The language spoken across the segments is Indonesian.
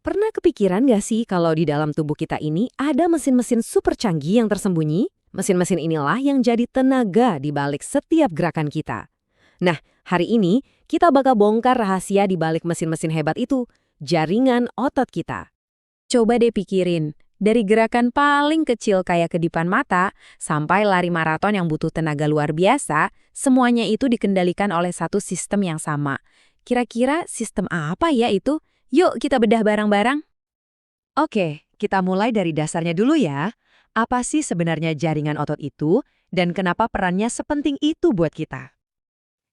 Pernah kepikiran nggak sih kalau di dalam tubuh kita ini ada mesin-mesin super canggih yang tersembunyi? Mesin-mesin inilah yang jadi tenaga di balik setiap gerakan kita. Nah, hari ini kita bakal bongkar rahasia di balik mesin-mesin hebat itu, jaringan otot kita. Coba deh pikirin, dari gerakan paling kecil kayak kedipan mata, sampai lari maraton yang butuh tenaga luar biasa, semuanya itu dikendalikan oleh satu sistem yang sama. Kira-kira sistem apa ya itu? Yuk kita bedah bareng-barang. Oke, kita mulai dari dasarnya dulu ya. Apa sih sebenarnya jaringan otot itu, dan kenapa perannya sepenting itu buat kita?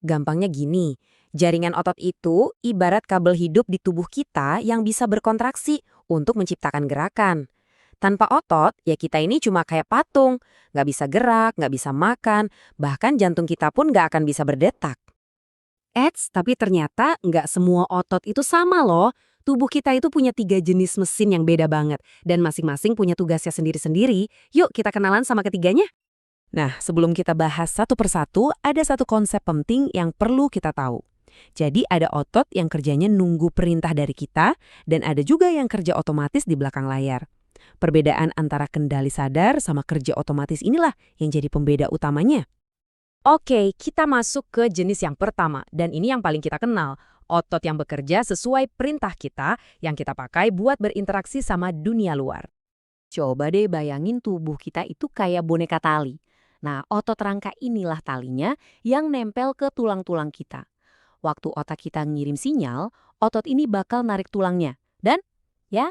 Gampangnya gini, jaringan otot itu ibarat kabel hidup di tubuh kita yang bisa berkontraksi untuk menciptakan gerakan. Tanpa otot, ya kita ini cuma kayak patung, nggak bisa gerak, nggak bisa makan, bahkan jantung kita pun nggak akan bisa berdetak. Tapi ternyata nggak semua otot itu sama loh. Tubuh kita itu punya 3 jenis mesin yang beda banget, dan masing-masing punya tugasnya sendiri-sendiri. Yuk kita kenalan sama ketiganya. Nah, sebelum kita bahas satu persatu, ada satu konsep penting yang perlu kita tahu. Jadi ada otot yang kerjanya nunggu perintah dari kita, dan ada juga yang kerja otomatis di belakang layar. Perbedaan antara kendali sadar sama kerja otomatis inilah yang jadi pembeda utamanya. Oke, kita masuk ke jenis yang pertama, dan ini yang paling kita kenal. Otot yang bekerja sesuai perintah kita, yang kita pakai buat berinteraksi sama dunia luar. Coba deh bayangin tubuh kita itu kayak boneka tali. Nah, otot rangka inilah talinya yang nempel ke tulang-tulang kita. Waktu otak kita ngirim sinyal, otot ini bakal narik tulangnya. Dan, ya,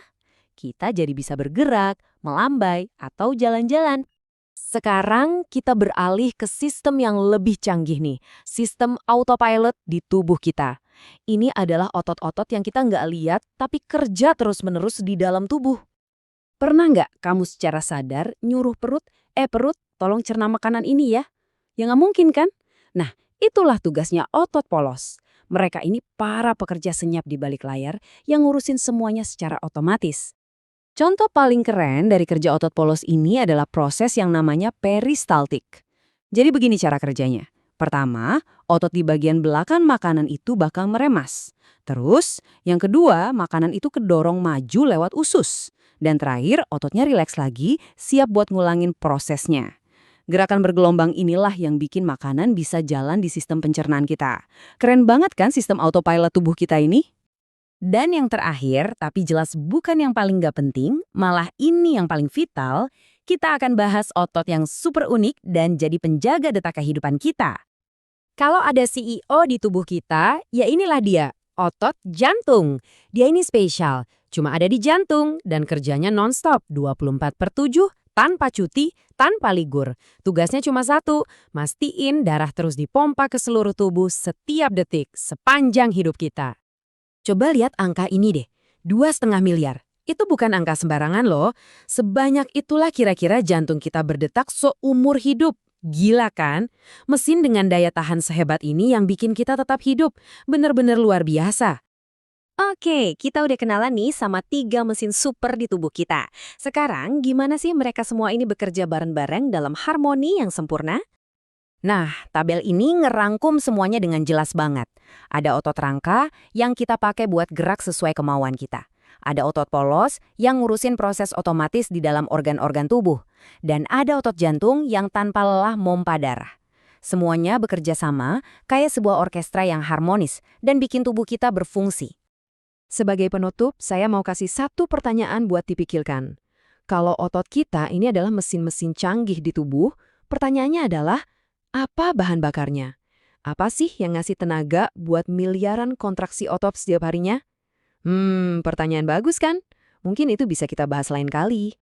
kita jadi bisa bergerak, melambai, atau jalan-jalan. Sekarang kita beralih ke sistem yang lebih canggih nih, sistem autopilot di tubuh kita. Ini adalah otot-otot yang kita nggak lihat tapi kerja terus-menerus di dalam tubuh. Pernah nggak kamu secara sadar nyuruh perut, tolong cerna makanan ini ya? Ya nggak mungkin kan? Nah, itulah tugasnya otot polos. Mereka ini para pekerja senyap di balik layar yang ngurusin semuanya secara otomatis. Contoh paling keren dari kerja otot polos ini adalah proses yang namanya peristaltik. Jadi begini cara kerjanya. Pertama, otot di bagian belakang makanan itu bakal meremas. Terus, yang kedua, makanan itu kedorong maju lewat usus. Dan terakhir, ototnya rileks lagi, siap buat ngulangin prosesnya. Gerakan bergelombang inilah yang bikin makanan bisa jalan di sistem pencernaan kita. Keren banget kan sistem autopilot tubuh kita ini? Dan yang terakhir, tapi jelas bukan yang paling nggak penting, malah ini yang paling vital, kita akan bahas otot yang super unik dan jadi penjaga detak kehidupan kita. Kalau ada CEO di tubuh kita, ya inilah dia, otot jantung. Dia ini spesial, cuma ada di jantung dan kerjanya non-stop 24/7, tanpa cuti, tanpa libur. Tugasnya cuma satu, mastiin darah terus dipompa ke seluruh tubuh setiap detik, sepanjang hidup kita. Coba lihat angka ini deh, 2,5 miliar. Itu bukan angka sembarangan loh. Sebanyak itulah kira-kira jantung kita berdetak seumur hidup. Gila kan? Mesin dengan daya tahan sehebat ini yang bikin kita tetap hidup. Bener-bener luar biasa. Oke, kita udah kenalan nih sama 3 mesin super di tubuh kita. Sekarang gimana sih mereka semua ini bekerja bareng-bareng dalam harmoni yang sempurna? Nah, tabel ini ngerangkum semuanya dengan jelas banget. Ada otot rangka yang kita pakai buat gerak sesuai kemauan kita. Ada otot polos yang ngurusin proses otomatis di dalam organ-organ tubuh. Dan ada otot jantung yang tanpa lelah mompa darah. Semuanya bekerja sama kayak sebuah orkestra yang harmonis dan bikin tubuh kita berfungsi. Sebagai penutup, saya mau kasih satu pertanyaan buat dipikirkan. Kalau otot kita ini adalah mesin-mesin canggih di tubuh, pertanyaannya adalah, apa bahan bakarnya? Apa sih yang ngasih tenaga buat miliaran kontraksi otot setiap harinya? Pertanyaan bagus kan? Mungkin itu bisa kita bahas lain kali.